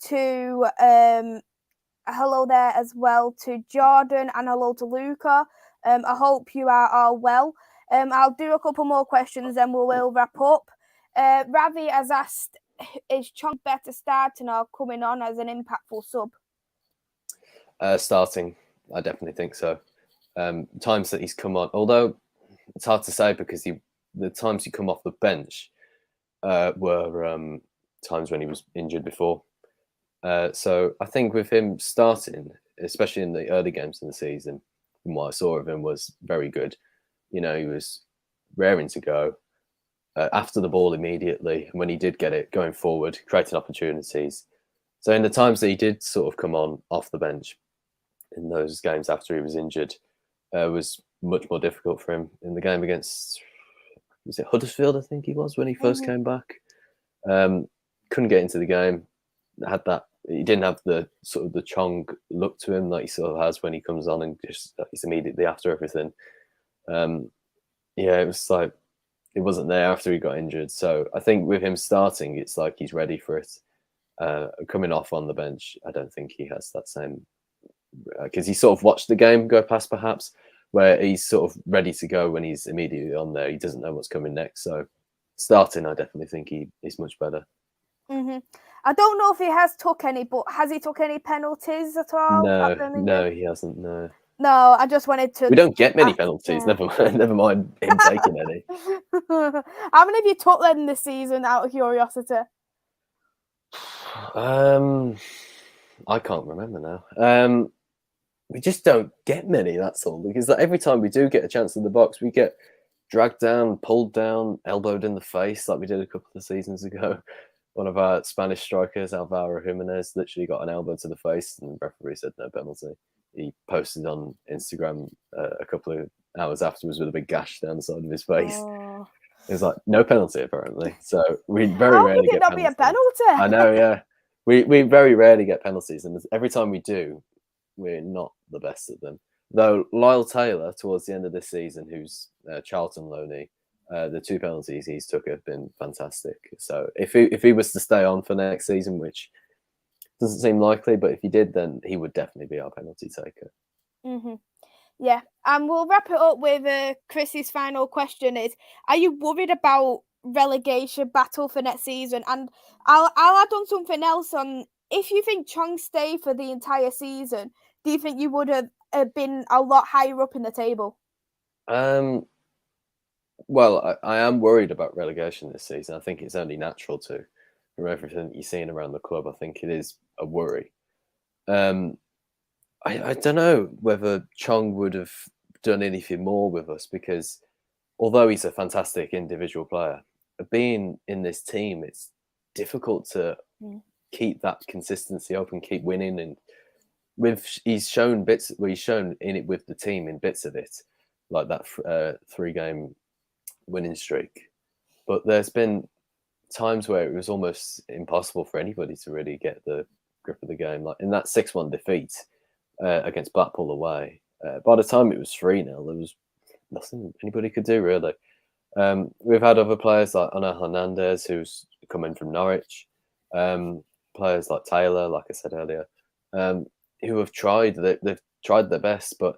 there as well to Jordan, and hello to Luca. I hope you are all well. I'll do a couple more questions and we will wrap up. Ravi has asked, is Chong better starting or coming on as an impactful sub? Starting, I definitely think so. Times that he's come on, although it's hard to say because the times he come off the bench were times when he was injured before. So I think with him starting, especially in the early games of the season, from what I saw of him, was very good. He was raring to go after the ball immediately. And when he did get it, going forward, creating opportunities. So in the times that he did sort of come on off the bench in those games after he was injured, was much more difficult for him. In the game against, was it Huddersfield, I think he was, when he first came back. Couldn't get into the game. He didn't have the sort of the Chong look to him like he sort of has when he comes on and just he's immediately after everything. It was like it wasn't there after he got injured. So I think with him starting, it's like he's ready for it. Coming off on the bench, I don't think he has that same, because he sort of watched the game go past perhaps, where he's sort of ready to go when he's immediately on there. He doesn't know what's coming next. So starting, I definitely think he's much better. I don't know if he has took any, but has he took any penalties at all? No, he hasn't. No, I just wanted to. We don't get many penalties. Yeah. Never mind him taking any. How many have you took then this season, out of curiosity? I can't remember now. We just don't get many. That's all. Because every time we do get a chance in the box, we get dragged down, pulled down, elbowed in the face, like we did a couple of seasons ago. One of our Spanish strikers, Alvaro Jimenez, literally got an elbow to the face, and the referee said no penalty. He posted on Instagram a couple of hours afterwards with a big gash down the side of his face. Oh. It was like no penalty apparently. So we very rarely get penalties. How could it not be a penalty? I know, yeah. We very rarely get penalties, and every time we do, we're not the best at them. Though Lyle Taylor, towards the end of this season, who's Charlton loanee, the 2 penalties he's took have been fantastic. So if he was to stay on for next season, which doesn't seem likely, but if he did, then he would definitely be our penalty taker. Yeah, and we'll wrap it up with Chris's final question is, are you worried about relegation battle for next season? And I'll add on something else on, if you think Chong stayed for the entire season, do you think you would have been a lot higher up in the table? Well, I am worried about relegation this season. I think it's only natural to, from everything you're seeing around the club. I think it is a worry. I don't know whether Chong would have done anything more with us, because although he's a fantastic individual player, being in this team, it's difficult to keep that consistency up and keep winning. And he's shown bits where he's shown in it with the team in bits of it, like that 3-game winning streak. But there's been times where it was almost impossible for anybody to really get the grip of the game. Like in that 6-1 defeat against Blackpool away, by the time it was 3-0, there was nothing anybody could do really. We've had other players like Ana Hernandez, who's come in from Norwich, players like Taylor, like I said earlier, who have tried. They've tried their best, but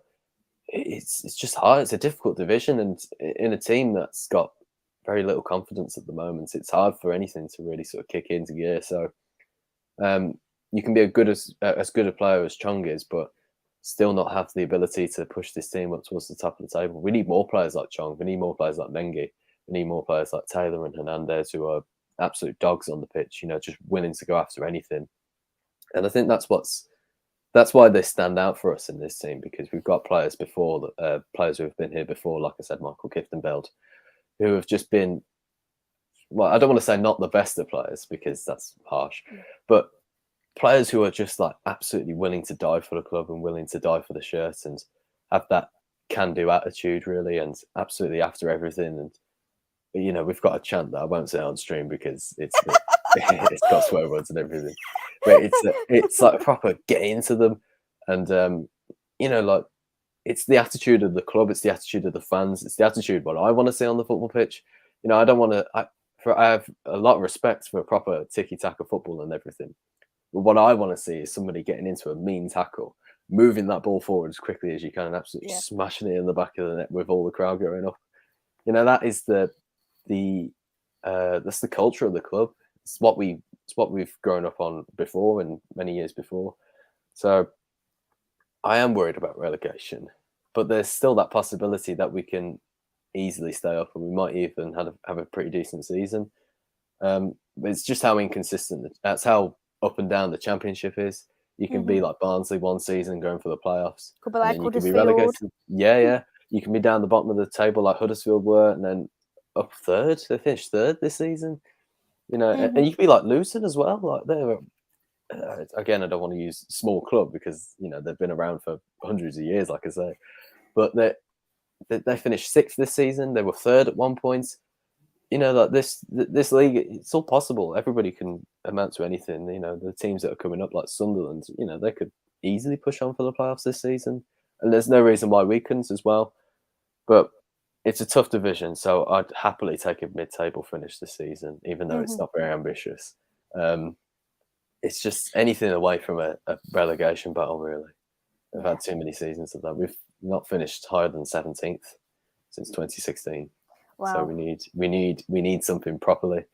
it's just hard. It's a difficult division, and in a team that's got very little confidence at the moment, it's hard for anything to really sort of kick into gear. So you can be as good a player as Chong is, but still not have the ability to push this team up towards the top of the table. We need more players like Chong. We need more players like Mengi. We need more players like Taylor and Hernandez, who are absolute dogs on the pitch, just willing to go after anything. And I think that's what's that's why they stand out for us in this team, because we've got players before, players who have been here before, like I said, Michael Kieftenbeld, who have just been, well, I don't want to say not the best of players because that's harsh, but players who are just like absolutely willing to die for the club and willing to die for the shirt and have that can-do attitude, really, and absolutely after everything. And you know, we've got a chant that I won't say on stream because it's got swear words and everything, but it's like proper get into them, and you know, like, it's the attitude of the club, it's the attitude of the fans, it's the attitude what I want to see on the football pitch. You know, I don't want to. I have a lot of respect for proper tiki-taka football and everything. But what I want to see is somebody getting into a mean tackle, moving that ball forward as quickly as you can, and absolutely smashing it in the back of the net with all the crowd going up. You know, that is that's the culture of the club. It's what we've grown up on before and many years before. So I am worried about relegation, but there's still that possibility that we can easily stay up, and we might even have a pretty decent season. It's just how inconsistent. That's how up and down the championship is. You can be like Barnsley one season going for the playoffs, Could be like and then you can be Huddersfield. relegated. Yeah. You can be down the bottom of the table like Huddersfield were, and then up third. They finished third this season. You know, and you can be like Luton as well. Like they're again, I don't want to use small club because you know they've been around for hundreds of years, like I say, but they finished sixth this season. They were third at one point. You know, like this league, it's all possible. Everybody can amount to anything. You know, the teams that are coming up, like Sunderland, you know, they could easily push on for the playoffs this season, and there's no reason why we couldn't as well. But it's a tough division, so I'd happily take a mid-table finish this season, even though it's not very ambitious. It's just anything away from a relegation battle, really. We've had too many seasons of that. We've not finished higher than 17th since 2016. Wow. So we need something properly.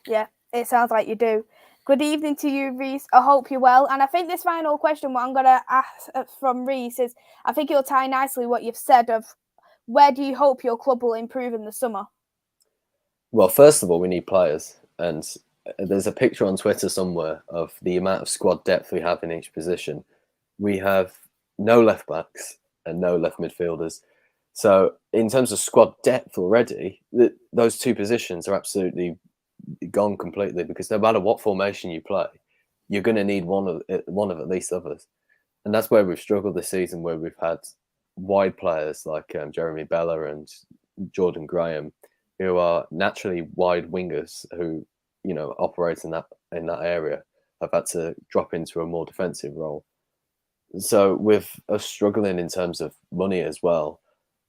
Yeah, it sounds like you do. Good evening to you, Reese. I hope you're well. And I think this final question, what I'm going to ask from Reese is, I think it'll tie nicely what you've said of where do you hope your club will improve in the summer? Well, first of all, we need players. And there's a picture on Twitter somewhere of the amount of squad depth we have in each position. We have no left backs and no left midfielders. So in terms of squad depth already, those two positions are absolutely gone completely, because no matter what formation you play, you're going to need one of at least others. And that's where we've struggled this season, where we've had wide players like Jeremy Bella and Jordan Graham, who are naturally wide wingers who, you know, operate in that area, have had to drop into a more defensive role. So with us struggling in terms of money as well,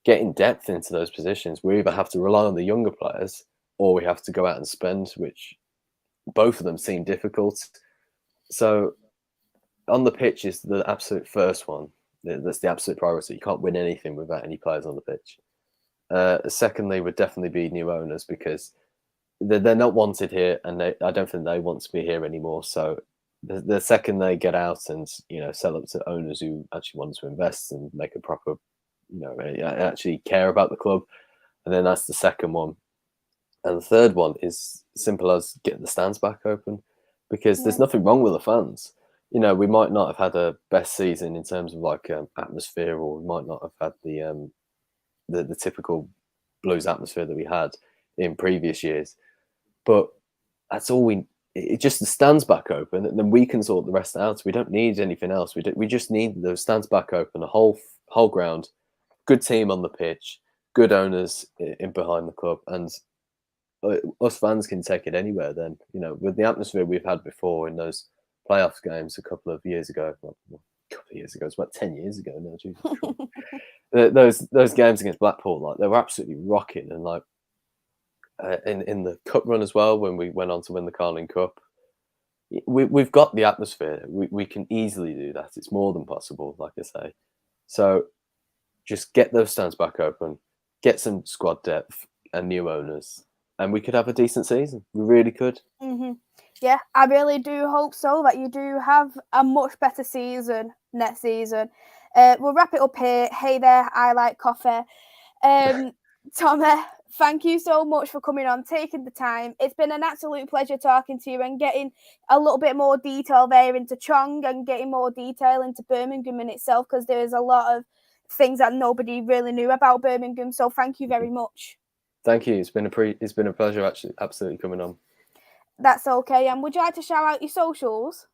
getting depth into those positions, we either have to rely on the younger players or we have to go out and spend, which both of them seem difficult. So on the pitch is the absolute first one. That's the absolute priority. You can't win anything without any players on the pitch. Secondly, would definitely be new owners, because they're not wanted here, and I don't think they want to be here anymore. So the second they get out and, you know, sell up to owners who actually want to invest and make a proper, you know, actually care about the club, and then that's the second one. And the third one is simple as getting the stands back open, because there's nothing wrong with the fans. You know, we might not have had a best season in terms of like atmosphere, or we might not have had the typical Blues atmosphere that we had in previous years. But that's all it just the stands back open, and then we can sort the rest out. We don't need anything else. We just need those stands back open, a whole ground, good team on the pitch, good owners in behind the club, and us fans can take it anywhere. Then, you know, with the atmosphere we've had before in those playoff games a couple of years ago, it's about 10 years ago now. Jesus. those games against Blackpool, like, they were absolutely rocking, and like in the cup run as well, when we went on to win the Carling Cup, we've got the atmosphere. We can easily do that. It's more than possible, like I say. So just get those stands back open, get some squad depth and new owners, and we could have a decent season. We really could. Yeah, I really do hope so, that you do have a much better season next season. We'll wrap it up here. Hey there, I like coffee. Tommy, Thank you so much for coming on, taking the time. It's been an absolute pleasure talking to you and getting a little bit more detail there into Chong and getting more detail into Birmingham in itself, because there's a lot of things that nobody really knew about Birmingham. So thank you very much. Thank you. It's been a pleasure actually, absolutely coming on. That's okay. And would you like to shout out your socials?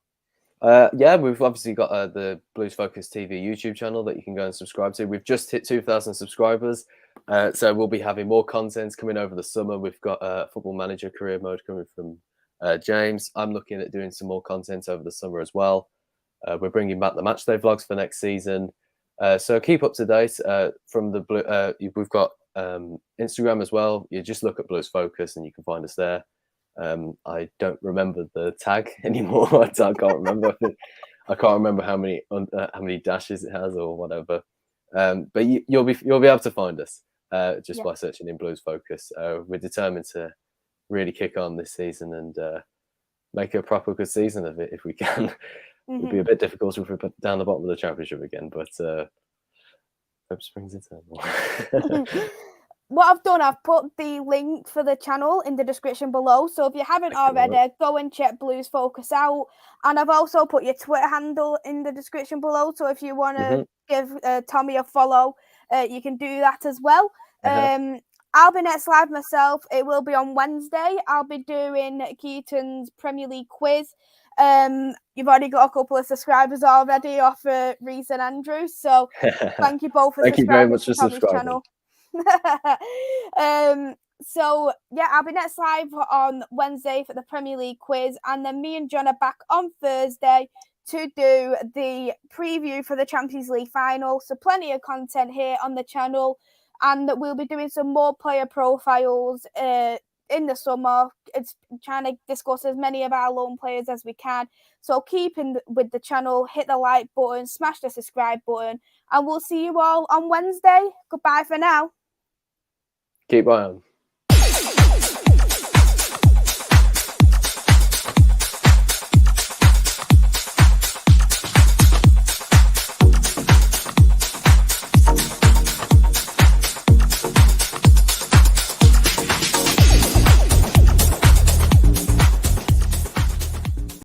Yeah, we've obviously got the Blues Focus TV YouTube channel that you can go and subscribe to. We've just hit 2,000 subscribers, so we'll be having more content coming over the summer. We've got a Football Manager career mode coming from James. I'm looking at doing some more content over the summer as well. We're bringing back the matchday vlogs for next season, so keep up to date. From the Blue, we've got Instagram as well. You just look at Blues Focus and you can find us there. I don't remember the tag anymore. I can't remember. I can't remember how many dashes it has or whatever. But you'll be able to find us just by searching in Blues Focus. We're determined to really kick on this season and make a proper good season of it if we can. It'll be a bit difficult if we're down the bottom of the championship again, but hope springs eternal. What I've done, I've put the link for the channel in the description below. So if you haven't already, go and check Blues Focus out. And I've also put your Twitter handle in the description below. So if you want to give Tommy a follow, you can do that as well. I'll be next live myself. It will be on Wednesday. I'll be doing Keaton's Premier League quiz. You've already got a couple of subscribers already off Reese and Andrew. So thank you both for thank you very much for subscribing. Channel. So yeah, I'll be next live on Wednesday for the Premier League quiz, and then me and John are back on Thursday to do the preview for the Champions League final. So plenty of content here on the channel, and we'll be doing some more player profiles in the summer. It's trying to discuss as many of our loan players as we can. So keep in with the channel, hit the like button, smash the subscribe button, and we'll see you all on Wednesday. Goodbye for now. Keep on.